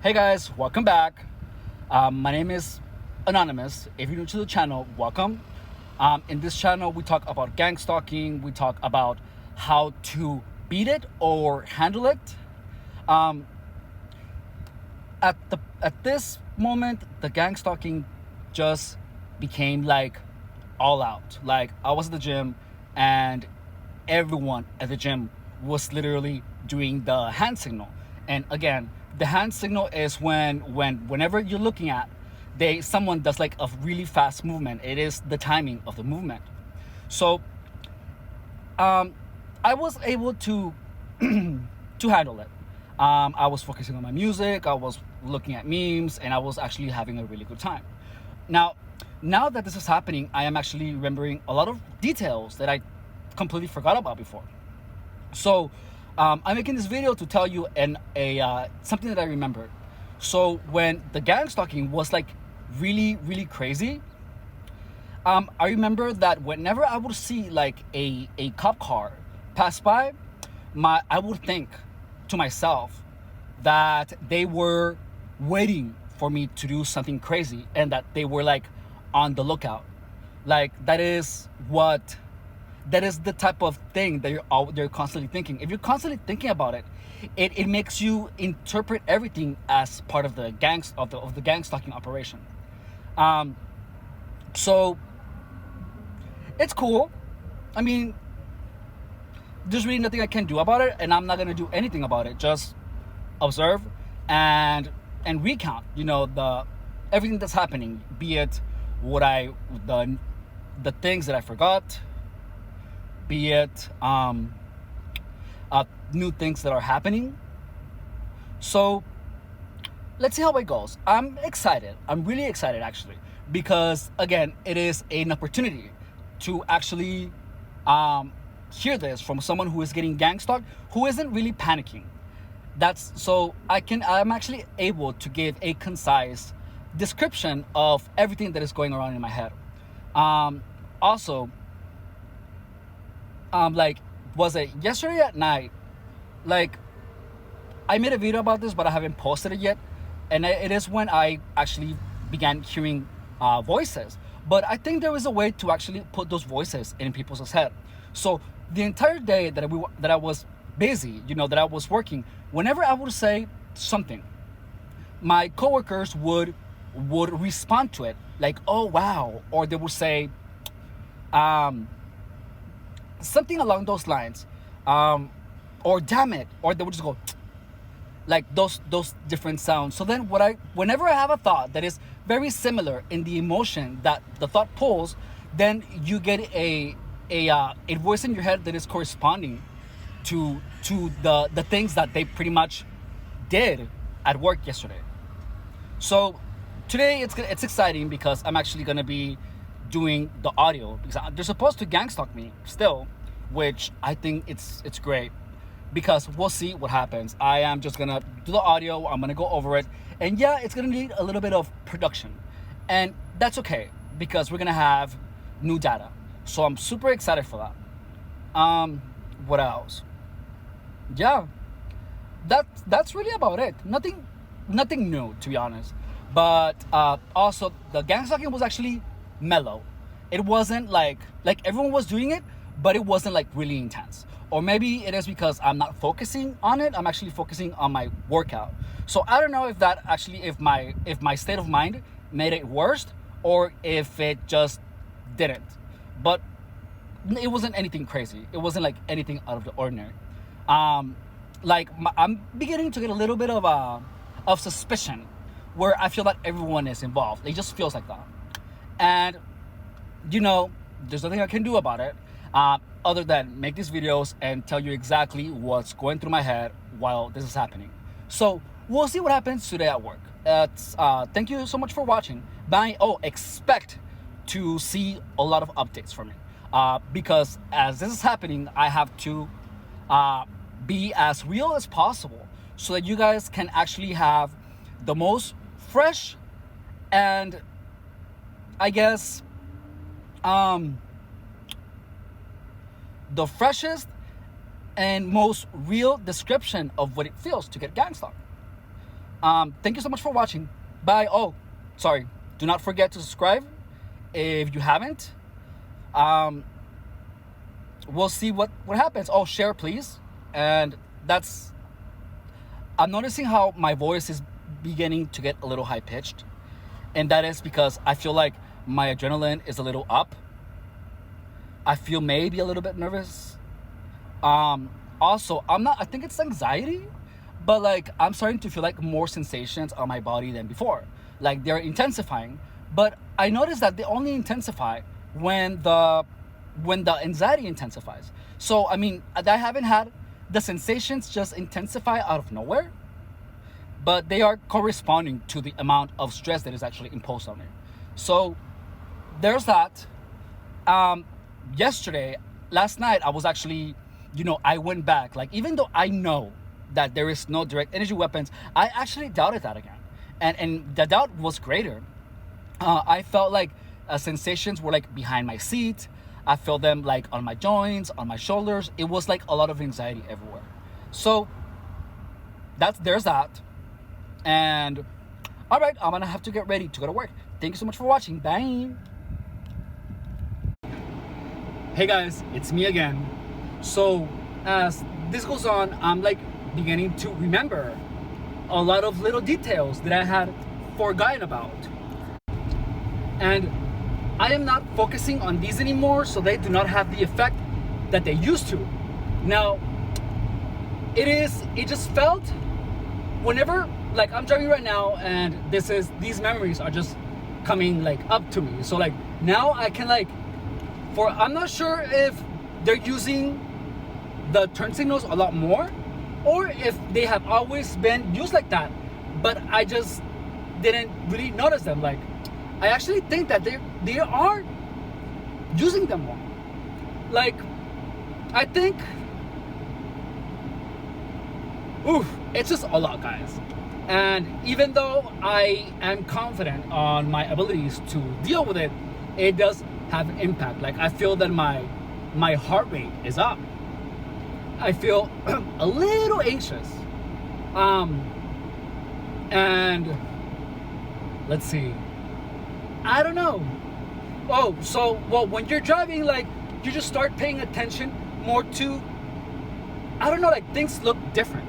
Hey guys, welcome back. My name is Anonymous. If you're new to the channel, welcome. In this channel, we talk about gang stalking. We talk about how to beat it or handle it. Um, at this moment, the gang stalking just became like all out. Like I was at the gym, and everyone at the gym was literally doing the hand signal. And again, the hand signal is whenever you're looking at, someone does like a really fast movement. It is the timing of the movement. So I was able to to handle it. I was focusing on my music. I was looking at memes, and I was actually having a really good time. Now, now that this is happening, I am actually remembering a lot of details that I completely forgot about before. So, I'm making this video to tell you something that I remembered. So when the gang stalking was like really crazy, I remember that whenever I would see like a cop car pass by, I would think to myself that they were waiting for me to do something crazy, and that they were like on the lookout. Like that is the type of thing that they're constantly thinking. If you're constantly thinking about it, it makes you interpret everything as part of the gang stalking operation. So it's cool. I mean, there's really nothing I can do about it, and I'm not gonna do anything about it. Just observe and recount. You know, the everything that's happening, be it the things that I forgot, be it new things that are happening. So let's see how it goes. I'm excited. I'm really excited actually, because again, it is an opportunity to actually hear this from someone who is getting gang stalked, who isn't really panicking. I'm actually able to give a concise description of everything that is going around in my head. Also, like, was it yesterday at night? Like, I made a video about this, but I haven't posted it yet. And it is when I actually began hearing voices. But I think there is a way to actually put those voices in people's head. So the entire day that I was busy, that I was working, whenever I would say something, my coworkers would respond to it like, "Oh wow," or they would say something along those lines, or "Damn it," or they would just go like those different sounds. So then whenever I have a thought that is very similar in the emotion that the thought pulls, then you get a voice in your head that is corresponding to the things that they pretty much did at work yesterday. So today it's exciting because I'm actually gonna be doing the audio, because they're supposed to gang stalk me still, which I think it's great, because we'll see what happens. I am just gonna do the audio. I'm gonna go over it, and yeah, it's gonna need a little bit of production, and that's okay because we're gonna have new data. So I'm super excited for that. What else? Yeah, that's really about it. Nothing new, to be honest. But also, the gang stalking was actually mellow. It wasn't like everyone was doing it, but it wasn't like really intense. Or maybe it is because I'm not focusing on it. I'm actually focusing on my workout. So I don't know if that actually, if my state of mind made it worse, or if it just didn't. But it wasn't anything crazy. It wasn't like anything out of the ordinary. I'm beginning to get a little bit of suspicion, where I feel that everyone is involved. It just feels like that. And there's nothing I can do about it, other than make these videos and tell you exactly what's going through my head while this is happening. So we'll see what happens today at work. Thank you so much for watching. Bye. Oh, expect to see a lot of updates from me, because as this is happening, I have to be as real as possible, so that you guys can actually have the most fresh and, I guess, the freshest and most real description of what it feels to get gang stalked. Thank you so much for watching. Bye. Oh, sorry. Do not forget to subscribe if you haven't. We'll see what happens. Oh, share please. And that's, I'm noticing how my voice is beginning to get a little high pitched, and that is because I feel like my adrenaline is a little up. I feel maybe a little bit nervous. Also, I think it's anxiety, but like I'm starting to feel like more sensations on my body than before. Like they're intensifying, but I noticed that they only intensify when the anxiety intensifies. So I mean, I haven't had the sensations just intensify out of nowhere, but they are corresponding to the amount of stress that is actually imposed on me. So there's that. Last night, I was actually, I went back. Like, even though I know that there is no direct energy weapons, I actually doubted that again. And the doubt was greater. I felt like sensations were like behind my seat. I felt them like on my joints, on my shoulders. It was like a lot of anxiety everywhere. So there's that. And all right, I'm gonna have to get ready to go to work. Thank you so much for watching. Bye. Hey guys, it's me again. So as this goes on, I'm like beginning to remember a lot of little details that I had forgotten about. And I am not focusing on these anymore, so they do not have the effect that they used to. Now, it just felt whenever, like I'm driving right now and these memories are just coming like up to me. So like now I can like, I'm not sure if they're using the turn signals a lot more or if they have always been used like that, but I just didn't really notice them. Like I actually think that they are using them more. Like I think, it's just a lot, guys. And even though I am confident on my abilities to deal with it, it does have an impact. Like I feel that my heart rate is up. I feel a little anxious. And let's see. I don't know. When you're driving, like you just start paying attention more to, I don't know, like things look different.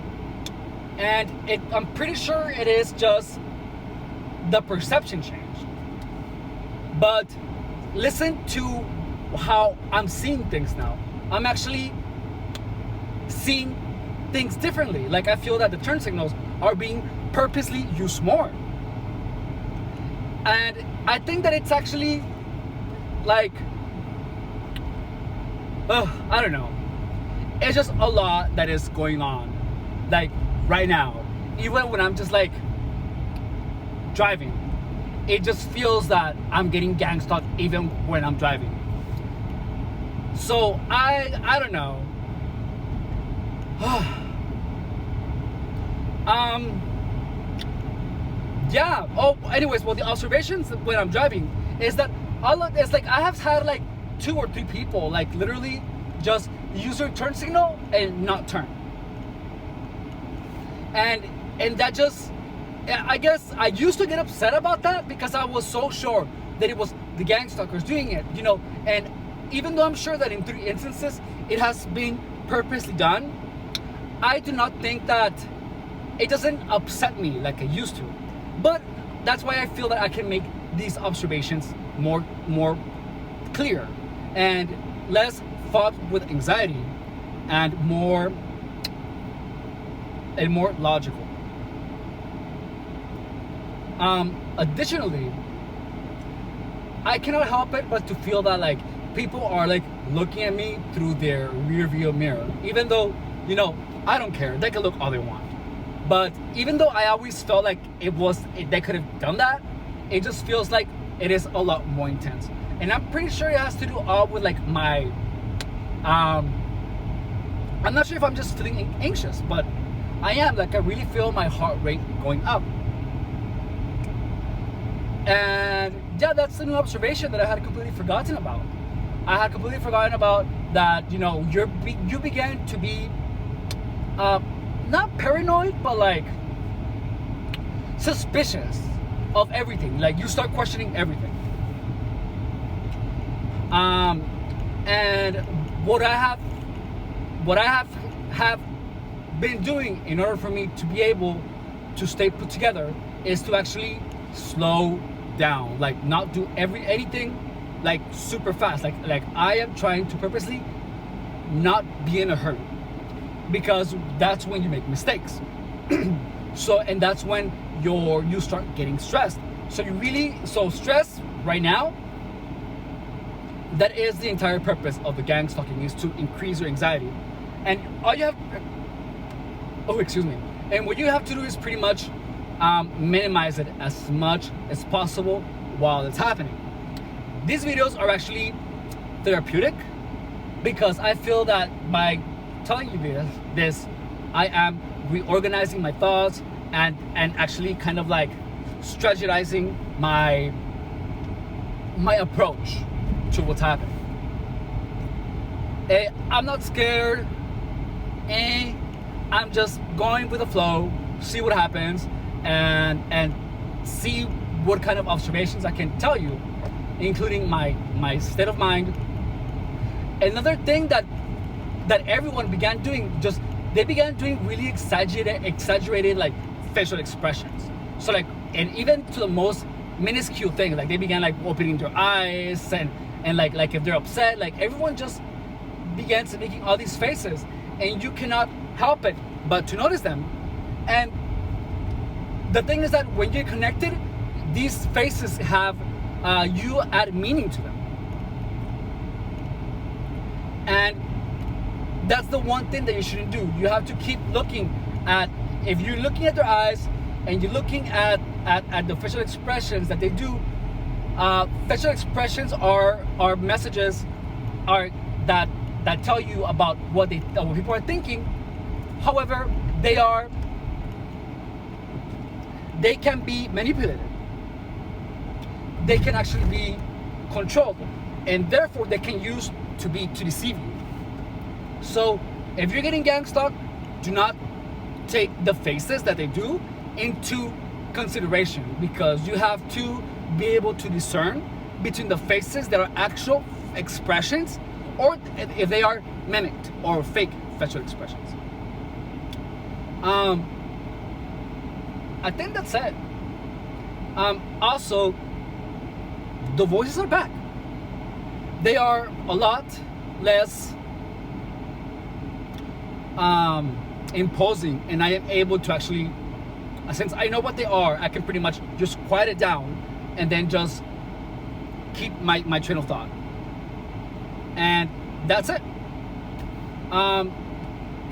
And I'm pretty sure it is just the perception change. But listen to how I'm seeing things now. I'm actually seeing things differently. Like I feel that the turn signals are being purposely used more. And I think that it's actually like, I don't know. It's just a lot that is going on. Like right now, even when I'm just like driving, it just feels that I'm getting gang stalked even when I'm driving. So I don't know. Yeah. Anyways, the observations when I'm driving is that it's like I have had like 2 or 3 people like literally just use their turn signal and not turn. And that just, I guess I used to get upset about that because I was so sure that it was the gang stalkers doing it, and even though I'm sure that in 3 instances it has been purposely done, I do not think that it doesn't upset me like it used to. But that's why I feel that I can make these observations more clear and less fought with anxiety and more logical. Additionally, I cannot help it but to feel that like people are like looking at me through their rear view mirror, even though I don't care, they can look all they want. But even though I always felt like they could have done that, it just feels like it is a lot more intense. And I'm pretty sure it has to do all with like my I'm not sure if I'm just feeling anxious, but I am. Like I really feel my heart rate going up. And yeah, that's a new observation that I had completely forgotten about. I had completely forgotten about that, you began to be not paranoid, but like suspicious of everything. Like you start questioning everything. And what I have been doing in order for me to be able to stay put together is to actually slow down, like not do anything like super fast. Like I am trying to purposely not be in a hurry, because that's when you make mistakes. So, and that's when you start getting stressed. So stress right now, that is the entire purpose of the gang stalking, is to increase your anxiety. And all you have, and what you have to do is pretty much minimize it as much as possible while it's happening. These videos are actually therapeutic, because I feel that by telling you this, I am reorganizing my thoughts and actually kind of like strategizing my approach to what's happening. I'm not scared. I'm just going with the flow, see what happens, and see what kind of observations I can tell you, including my state of mind. Another thing that everyone began doing, they began doing really exaggerated like facial expressions. So like, and even to the most minuscule thing, like they began like opening their eyes and like if they're upset, like everyone just begins making all these faces, and you cannot help it but to notice them. And the thing is that when you're connected, these faces have you add meaning to them. And that's the one thing that you shouldn't do. You have to keep looking at, if you're looking at their eyes and you're looking at the facial expressions that they do. Facial expressions are messages that tell you about what people are thinking. However, they can be manipulated. They can actually be controlled, and therefore they can use to deceive you. So if you're getting gang stalked, do not take the faces that they do into consideration, because you have to be able to discern between the faces that are actual expressions, or if they are mimicked or fake facial expressions. I think that's it. Also, the voices are back. They are a lot less imposing, and I am able to actually, since I know what they are, I can pretty much just quiet it down and then just keep my train of thought. And that's it.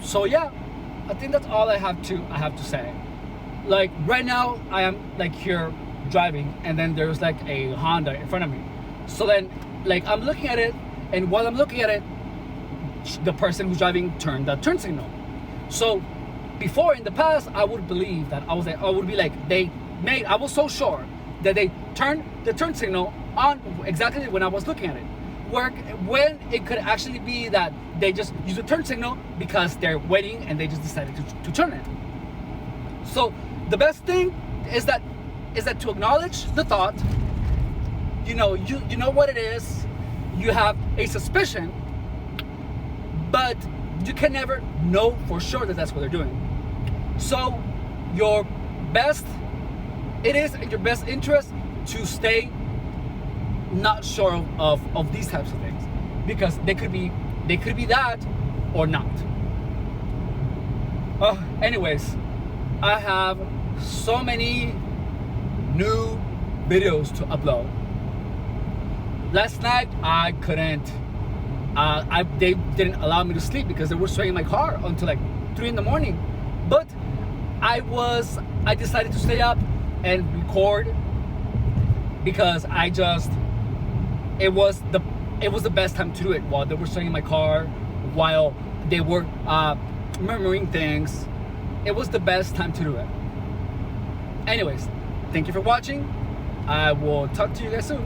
So yeah, I think that's all I have to say. Like right now, I am like here driving, and then there's like a Honda in front of me. So then, like I'm looking at it, and while I'm looking at it, the person who's driving turned the turn signal. So before, in the past, I would believe that I would be like, I was so sure that they turned the turn signal on exactly when I was looking at it. When it could actually be that they just use the turn signal because they're waiting and they just decided to turn it. So the best thing is that to acknowledge the thought. You know what it is. You have a suspicion, but you can never know for sure that that's what they're doing. So it is in your best interest to stay not sure of these types of things, because they could be that or not. Anyways, I have so many new videos to upload. Last night I couldn't. They didn't allow me to sleep because they were swinging my car until like 3 in the morning. But I decided to stay up and record, because it was the best time to do it, while they were swinging my car, while they were murmuring things. It was the best time to do it. Anyways, thank you for watching. I will talk to you guys soon.